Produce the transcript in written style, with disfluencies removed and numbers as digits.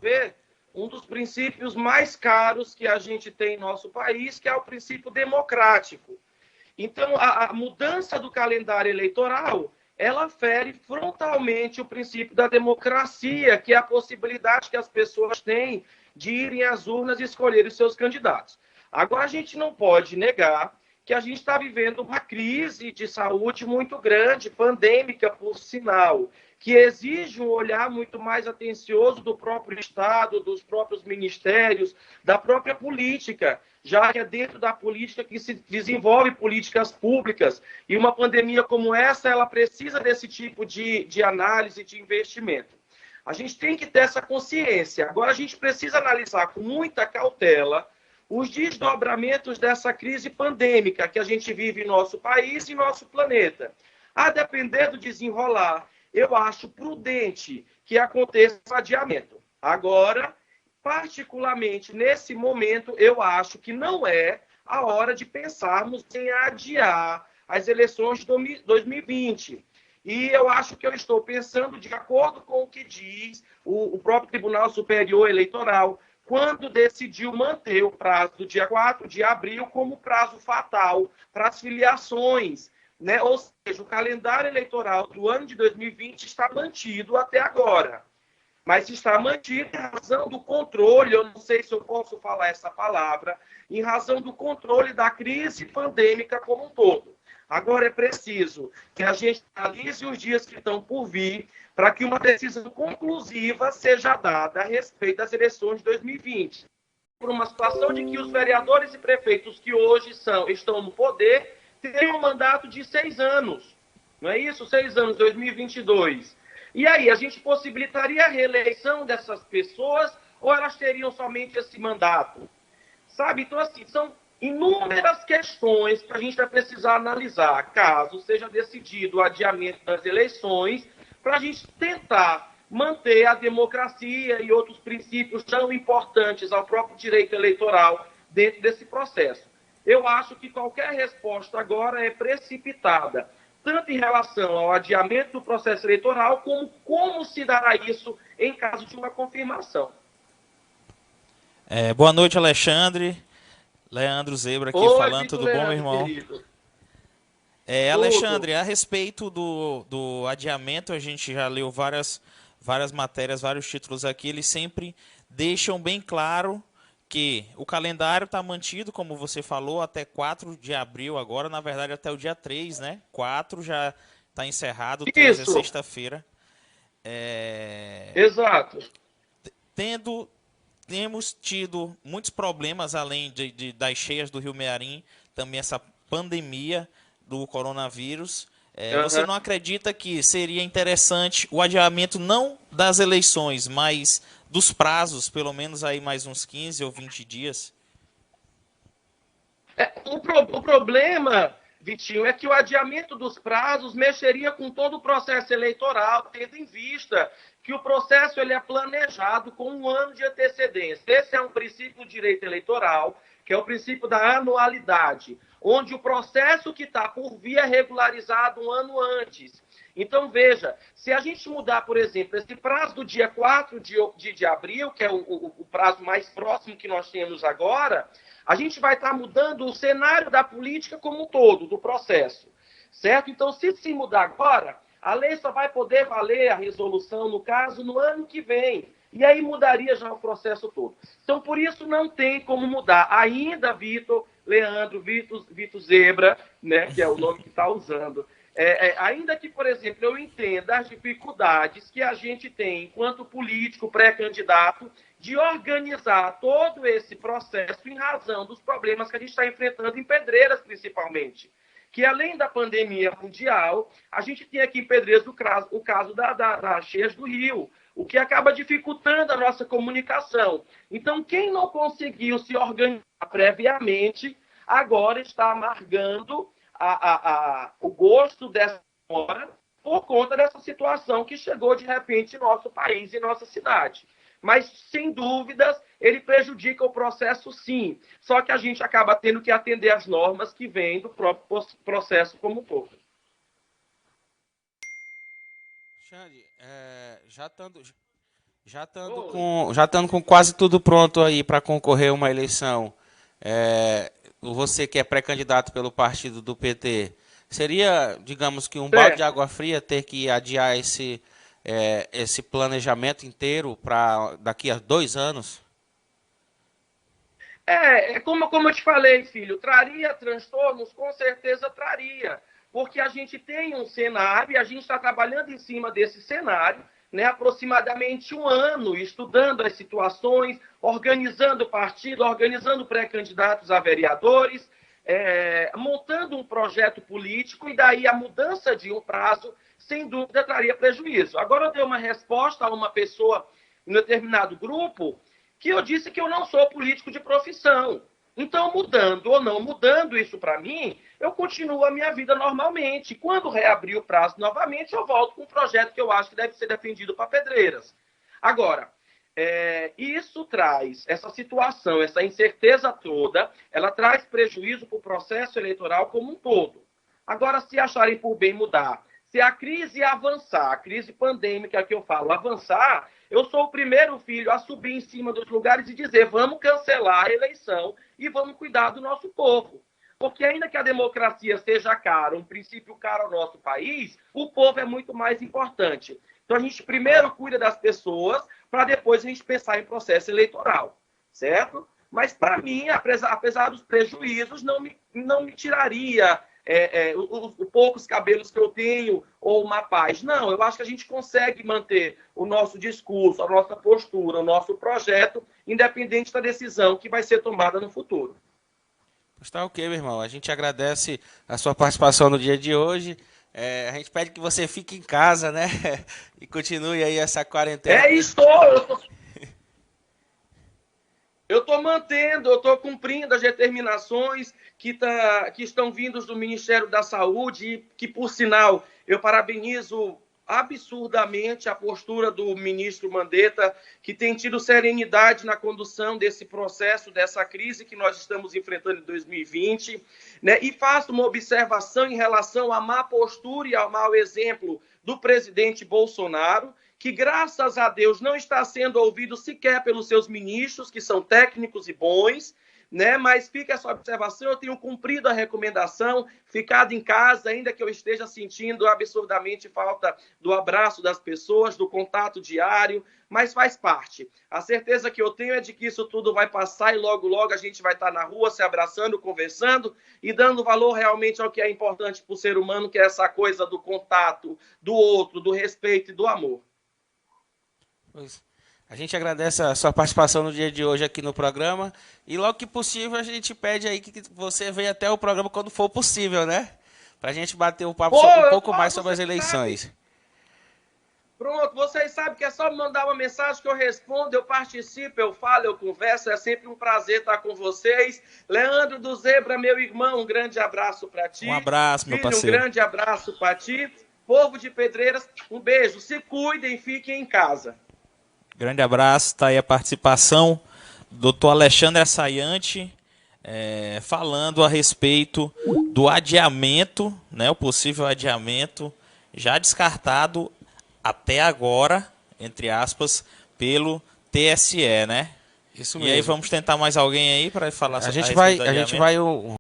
ver, um dos princípios mais caros que a gente tem em nosso país, que é o princípio democrático. Então, a mudança do calendário eleitoral, ela fere frontalmente o princípio da democracia, que é a possibilidade que as pessoas têm de irem às urnas e escolherem os seus candidatos. Agora, a gente não pode negar que a gente está vivendo uma crise de saúde muito grande, pandêmica, por sinal, que exige um olhar muito mais atencioso do próprio Estado, dos próprios ministérios, da própria política, já que é dentro da política que se desenvolve políticas públicas, e uma pandemia como essa, ela precisa desse tipo de análise, de investimento. A gente tem que ter essa consciência. Agora, a gente precisa analisar com muita cautela os desdobramentos dessa crise pandêmica que a gente vive em nosso país e nosso planeta. A depender do desenrolar, eu acho prudente que aconteça o adiamento. Agora, particularmente nesse momento, eu acho que não é a hora de pensarmos em adiar as eleições de 2020. E eu acho que eu estou pensando de acordo com o que diz o próprio Tribunal Superior Eleitoral, quando decidiu manter o prazo do dia 4 de abril como prazo fatal para as filiações, né? Ou seja, o calendário eleitoral do ano de 2020 está mantido até agora, mas está mantido em razão do controle, eu não sei se eu posso falar essa palavra, em razão do controle da crise pandêmica como um todo. Agora é preciso que a gente analise os dias que estão por vir para que uma decisão conclusiva seja dada a respeito das eleições de 2020. Por uma situação de que os vereadores e prefeitos que hoje estão no poder têm um mandato de 6 anos. Não é isso? 6 anos, 2022. E aí, a gente possibilitaria a reeleição dessas pessoas ou elas teriam somente esse mandato? Sabe? Então, assim, são inúmeras questões que a gente vai precisar analisar, caso seja decidido o adiamento das eleições, para a gente tentar manter a democracia e outros princípios tão importantes ao próprio direito eleitoral dentro desse processo. Eu acho que qualquer resposta agora é precipitada, tanto em relação ao adiamento do processo eleitoral, como se dará isso em caso de uma confirmação. Boa noite, Alexandre. Leandro Zebra aqui Oi, falando, Vitor tudo bom, meu Leandro, irmão? querido. Tudo. Alexandre, a respeito do adiamento, a gente já leu várias matérias, vários títulos aqui, eles sempre deixam bem claro que o calendário está mantido, como você falou, até 4 de abril agora, na verdade até o dia 3, né? 4 já está encerrado, 3 é Isso, sexta-feira. exato. Tendo Temos tido muitos problemas, além das cheias do Rio Mearim, também essa pandemia do coronavírus. Você Uhum. não acredita que seria interessante o adiamento não das eleições, mas dos prazos, pelo menos aí mais uns 15 ou 20 dias? O problema, Vitinho, é que o adiamento dos prazos mexeria com todo o processo eleitoral, tendo em vista que o processo ele é planejado com um ano de antecedência. Esse é um princípio do direito eleitoral, que é o princípio da anualidade, onde o processo que está por vir é regularizado um ano antes. Então, veja, se a gente mudar, por exemplo, esse prazo do dia 4 de abril, que é o prazo mais próximo que nós temos agora, a gente vai estar mudando o cenário da política como um todo, do processo. Certo? Então, se mudar agora, a lei só vai poder valer a resolução, no caso, no ano que vem. E aí mudaria já o processo todo. Então, por isso, não tem como mudar. Ainda, Vitor, Leandro, Vitor Zebra, né, que é o nome que está usando, ainda que, por exemplo, eu entenda as dificuldades que a gente tem enquanto político pré-candidato de organizar todo esse processo em razão dos problemas que a gente está enfrentando em Pedreiras, principalmente. Que além da pandemia mundial, a gente tem aqui em Pedreiras o caso das cheias do Rio, o que acaba dificultando a nossa comunicação. Então, quem não conseguiu se organizar previamente, agora está amargando o gosto dessa hora por conta dessa situação que chegou de repente em nosso país e nossa cidade. Mas, sem dúvidas, ele prejudica o processo, sim. Só que a gente acaba tendo que atender às normas que vêm do próprio processo como um todo. Xande, já estando Já estando com quase tudo pronto aí para concorrer a uma eleição, você que é pré-candidato pelo partido do PT, seria, digamos que um balde de água fria ter que adiar esse planejamento inteiro para daqui a 2 anos? Como eu te falei, filho, traria transtornos? Com certeza traria, porque a gente tem um cenário e a gente está trabalhando em cima desse cenário, né, aproximadamente 1 ano, estudando as situações, organizando partido, organizando pré-candidatos a vereadores, montando um projeto político, e daí a mudança de um prazo, sem dúvida, traria prejuízo. Agora, eu dei uma resposta a uma pessoa em determinado grupo, que eu disse que eu não sou político de profissão. Então, mudando ou não mudando isso para mim, eu continuo a minha vida normalmente. Quando reabrir o prazo novamente, eu volto com um projeto que eu acho que deve ser defendido para Pedreiras. Agora, isso traz, essa situação, essa incerteza toda, ela traz prejuízo para o processo eleitoral como um todo. Agora, se acharem por bem mudar, se a crise avançar, a crise pandêmica que eu falo avançar, eu sou o primeiro filho a subir em cima dos lugares e dizer: vamos cancelar a eleição e vamos cuidar do nosso povo. Porque ainda que a democracia seja cara, um princípio caro ao nosso país, o povo é muito mais importante. Então a gente primeiro cuida das pessoas, para depois a gente pensar em processo eleitoral, certo? Mas para mim, apesar dos prejuízos, não me tiraria os poucos cabelos que eu tenho ou uma paz. Não, eu acho que a gente consegue manter o nosso discurso, a nossa postura, o nosso projeto, independente da decisão que vai ser tomada no futuro. Está ok, meu irmão. A gente agradece a sua participação no dia de hoje. A gente pede que você fique em casa, né? E continue aí essa quarentena. Eu estou mantendo, eu estou cumprindo as determinações que estão vindas do Ministério da Saúde, e que, por sinal, eu parabenizo absurdamente a postura do ministro Mandetta, que tem tido serenidade na condução desse processo, dessa crise que nós estamos enfrentando em 2020, né? E faço uma observação em relação à má postura e ao mau exemplo do presidente Bolsonaro, que, graças a Deus, não está sendo ouvido sequer pelos seus ministros, que são técnicos e bons, né? Mas fica essa observação: eu tenho cumprido a recomendação, ficado em casa, ainda que eu esteja sentindo absurdamente falta do abraço das pessoas, do contato diário, mas faz parte. A certeza que eu tenho é de que isso tudo vai passar e logo, logo a gente vai estar na rua se abraçando, conversando e dando valor realmente ao que é importante para o ser humano, que é essa coisa do contato, do outro, do respeito e do amor. A gente agradece a sua participação no dia de hoje aqui no programa, e logo que possível a gente pede aí que você venha até o programa quando for possível, né? Para a gente bater um papo um pouco mais sobre as eleições. Pronto, vocês sabem que é só me mandar uma mensagem que eu respondo, eu participo, eu falo, eu converso, é sempre um prazer estar com vocês. Leandro do Zebra, meu irmão, um grande abraço para ti. Um abraço, meu parceiro. Um grande abraço para ti. Povo de Pedreiras, um beijo, se cuidem, fiquem em casa. Grande abraço, está aí a participação do Dr. Alexandre Assayante, falando a respeito do adiamento, né, o possível adiamento, já descartado até agora, entre aspas, pelo TSE, né? Isso mesmo. E aí vamos tentar mais alguém aí para falar sobre a gente vai